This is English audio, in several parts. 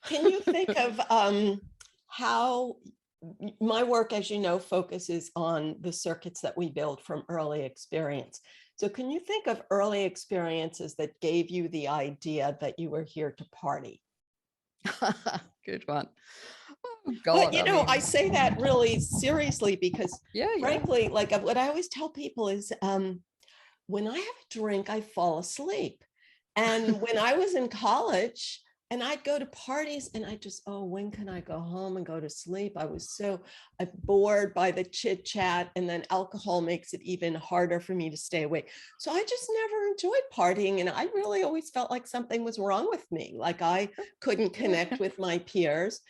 Can you think of how my work, as you know, focuses on the circuits that we build from early experience. So can you think of early experiences that gave you the idea that you were here to party? Good one. Oh But God, you I know, I mean, say that really seriously because yeah, yeah. frankly, like what I always tell people is when I have a drink, I fall asleep. And when I was in college, and I'd go to parties and I just, oh, when can I go home and go to sleep? I was so bored by the chit chat. And then alcohol makes it even harder for me to stay awake. So I just never enjoyed partying. And I really always felt like something was wrong with me. Like I couldn't connect with my peers.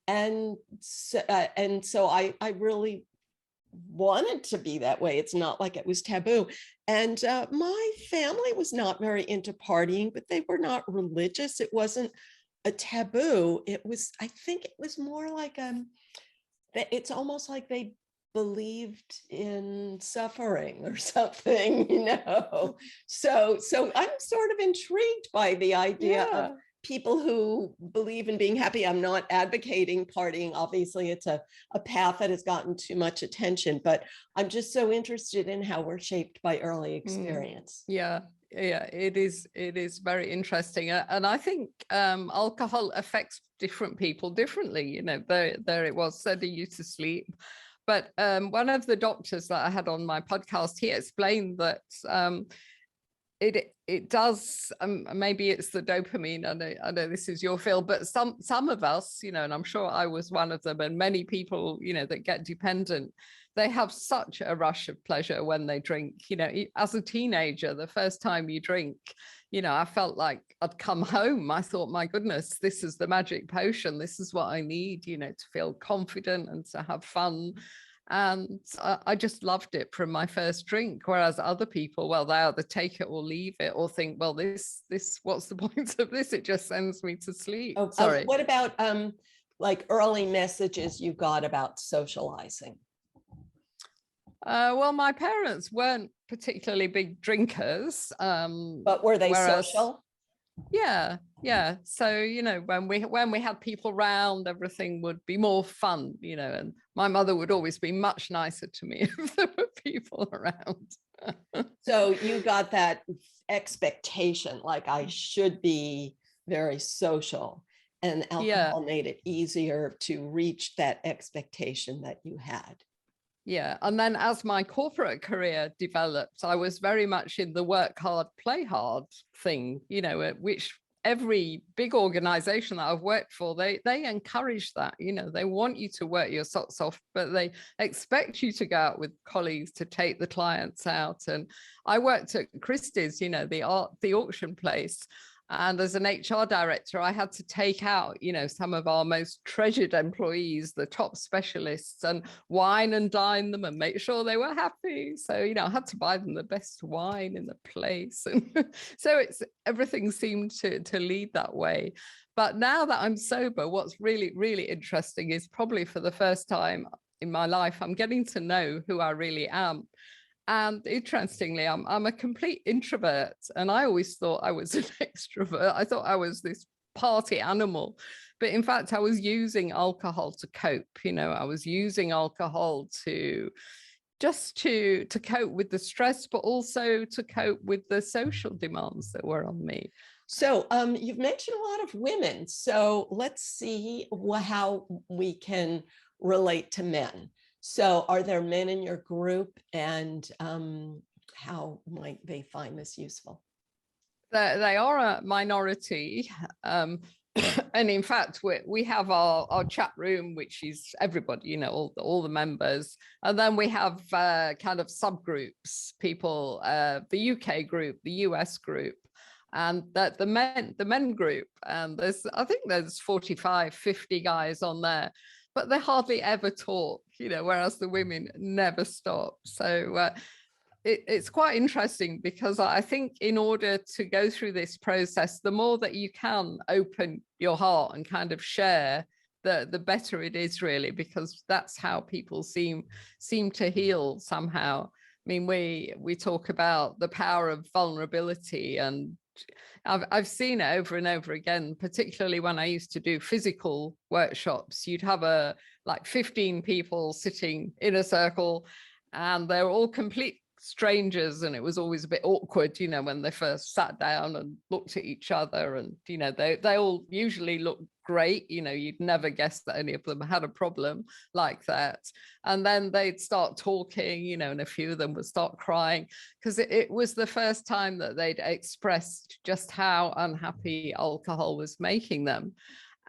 And so I really wanted to be that way. It's not like it was taboo. And my family was not very into partying, but they were not religious. It wasn't a taboo. It was, I think it was more like it's almost like they believed in suffering or something, you know. So I'm sort of intrigued by the idea of Yeah. people who believe in being happy. I'm not advocating partying. Obviously, it's a path that has gotten too much attention, but I'm just so interested in how we're shaped by early Mm. experience. Yeah, yeah, it is very interesting. And I think alcohol affects different people differently. You know, there it was, sending you to sleep. But one of the doctors that I had on my podcast, he explained that it does, maybe it's the dopamine. I know this is your field, but some of us, you know, and I'm sure I was one of them, and many people, you know, that get dependent, they have such a rush of pleasure when they drink. You know, as a teenager, the first time you drink, you know, I felt like I'd come home. I thought, my goodness, this is the magic potion. This is what I need, you know, to feel confident and to have fun. And I just loved it from my first drink. Whereas other people, well, they either take it or leave it, or think, well, this, what's the point of this? It just sends me to sleep. Oh, Sorry. what about like early messages you got about socializing? Well, my parents weren't particularly big drinkers. But were they Whereas, social? yeah, yeah. So, you know, when we had people round, everything would be more fun, you know, and my mother would always be much nicer to me if there were people around. So you got that expectation, like I should be very social, and Yeah. alcohol made it easier to reach that expectation that you had. Yeah. And then as my corporate career developed, I was very much in the work hard, play hard thing, you know, which every big organization that I've worked for, they encourage that. You know, they want you to work your socks off, but they expect you to go out with colleagues, to take the clients out. And I worked at Christie's, you know, the auction place. And as an HR director, I had to take out, you know, some of our most treasured employees, the top specialists, and wine and dine them and make sure they were happy. So, you know, I had to buy them the best wine in the place. And so everything seemed to lead that way. But now that I'm sober, what's really, really interesting is probably for the first time in my life, I'm getting to know who I really am. And interestingly, I'm a complete introvert, and I always thought I was an extrovert. I thought I was this party animal, but in fact, I was using alcohol to cope. You know, I was using alcohol to just to cope with the stress, but also to cope with the social demands that were on me. So you've mentioned a lot of women. So let's see how we can relate to men. So are there men in your group, and how might they find this useful? They are a minority. And in fact, we have our chat room, which is everybody, you know, all the members. And then we have kind of subgroups, people, the UK group, the US group, and the men group. And I think there's 45, 50 guys on there, but they hardly ever talk, you know, whereas the women never stop. So it's quite interesting, because I think in order to go through this process, the more that you can open your heart and kind of share, the better it is, really, because that's how people seem to heal somehow. I mean, we talk about the power of vulnerability, and I've seen it over and over again, particularly when I used to do physical workshops. You'd have like 15 people sitting in a circle, and they're all complete strangers, and it was always a bit awkward, when they first sat down and looked at each other, and they all usually look great. You'd never guess that any of them had a problem like that. And then they'd start talking, and a few of them would start crying, because it was the first time that they'd expressed just how unhappy alcohol was making them.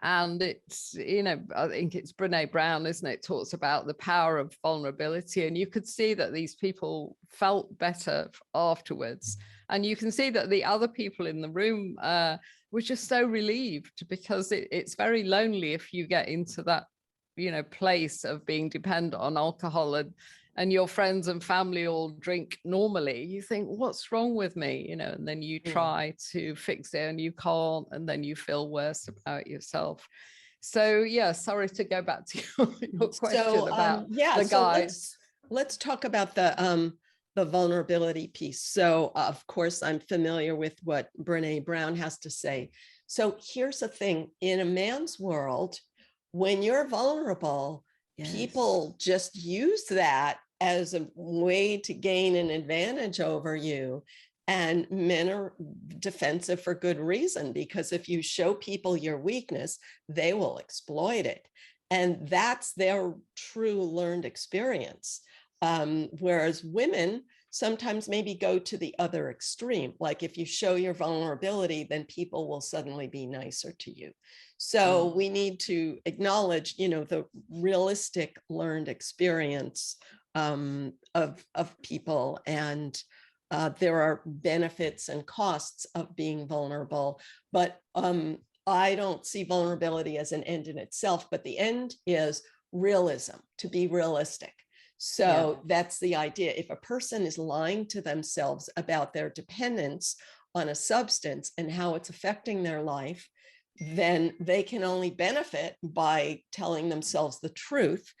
And it's, I think it's Brene Brown, isn't it, talks about the power of vulnerability. And you could see that these people felt better afterwards. And you can see that the other people in the room were just so relieved, because it's very lonely if you get into that, place of being dependent on alcohol, and your friends and family all drink normally. You think, what's wrong with me? And then you try to fix it and you can't, and then you feel worse about yourself. So yeah, sorry to go back to your question about the guys. Let's talk about the vulnerability piece. So of course, I'm familiar with what Brene Brown has to say. So here's the thing: in a man's world, when you're vulnerable, people just use that as a way to gain an advantage over you. And men are defensive for good reason, because if you show people your weakness, they will exploit it. And that's their true learned experience. Whereas women sometimes maybe go to the other extreme. Like if you show your vulnerability, then people will suddenly be nicer to you. So we need to acknowledge, the realistic learned experience of people. And there are benefits and costs of being vulnerable. But I don't see vulnerability as an end in itself, but the end is realism, to be realistic. So that's the idea. If a person is lying to themselves about their dependence on a substance and how it's affecting their life, then they can only benefit by telling themselves the truth.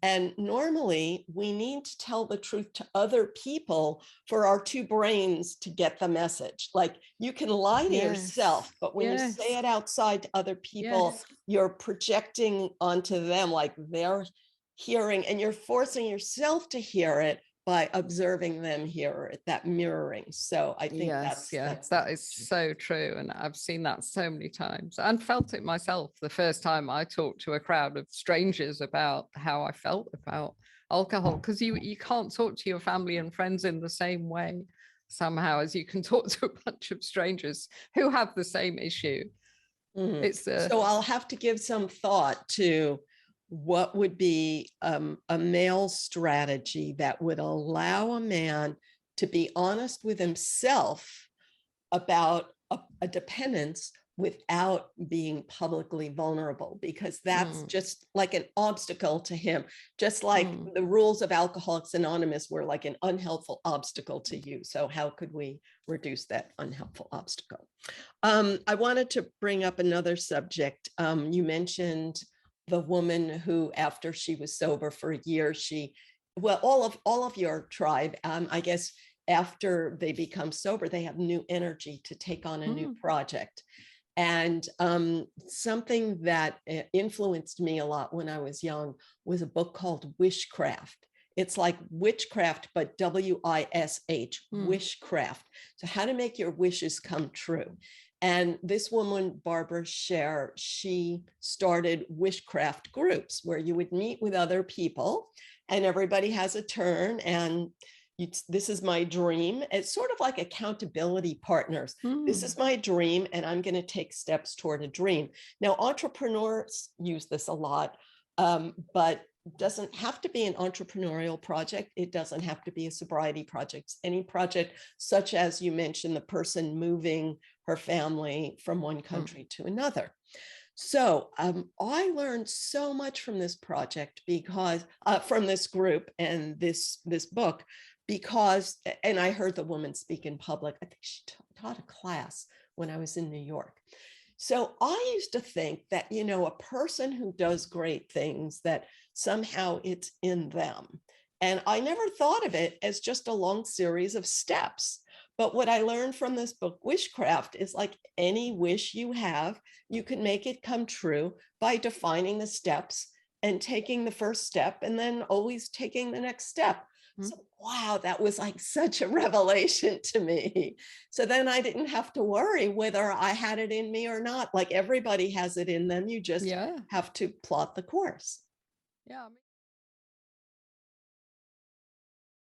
And normally we need to tell the truth to other people for our two brains to get the message. Like you can lie to yourself, but when you say it outside to other people, you're projecting onto them like they're hearing, and you're forcing yourself to hear it by observing them hear it, that mirroring. So I think that is so true. And I've seen that so many times and felt it myself the first time I talked to a crowd of strangers about how I felt about alcohol, because you can't talk to your family and friends in the same way somehow as you can talk to a bunch of strangers who have the same issue. So I'll have to give some thought to what would be a male strategy that would allow a man to be honest with himself about a dependence without being publicly vulnerable, because that's just like an obstacle to him, just like the rules of Alcoholics Anonymous were like an unhelpful obstacle to you. So how could we reduce that unhelpful obstacle? I wanted to bring up another subject. You mentioned the woman who, after she was sober for a year, all of your tribe, I guess, after they become sober, they have new energy to take on a new project. And something that influenced me a lot when I was young was a book called Wishcraft. It's like witchcraft, but WISH, wishcraft. So how to make your wishes come true. And this woman, Barbara Scher, she started wishcraft groups where you would meet with other people and everybody has a turn, and this is my dream. It's sort of like accountability partners. This is my dream and I'm going to take steps toward a dream. Now, entrepreneurs use this a lot, but doesn't have to be an entrepreneurial project. It doesn't have to be a sobriety project. Any project, such as you mentioned, the person moving her family from one country to another. So I learned so much from this project because from this group and this book, because, and I heard the woman speak in public. I think she taught a class when I was in New York. So I used to think that, a person who does great things, that somehow it's in them. And I never thought of it as just a long series of steps. But what I learned from this book, Wishcraft, is like any wish you have, you can make it come true by defining the steps and taking the first step and then always taking the next step. Mm. So, wow, that was like such a revelation to me. So then I didn't have to worry whether I had it in me or not. Like everybody has it in them. You just Yeah. have to plot the course. Yeah.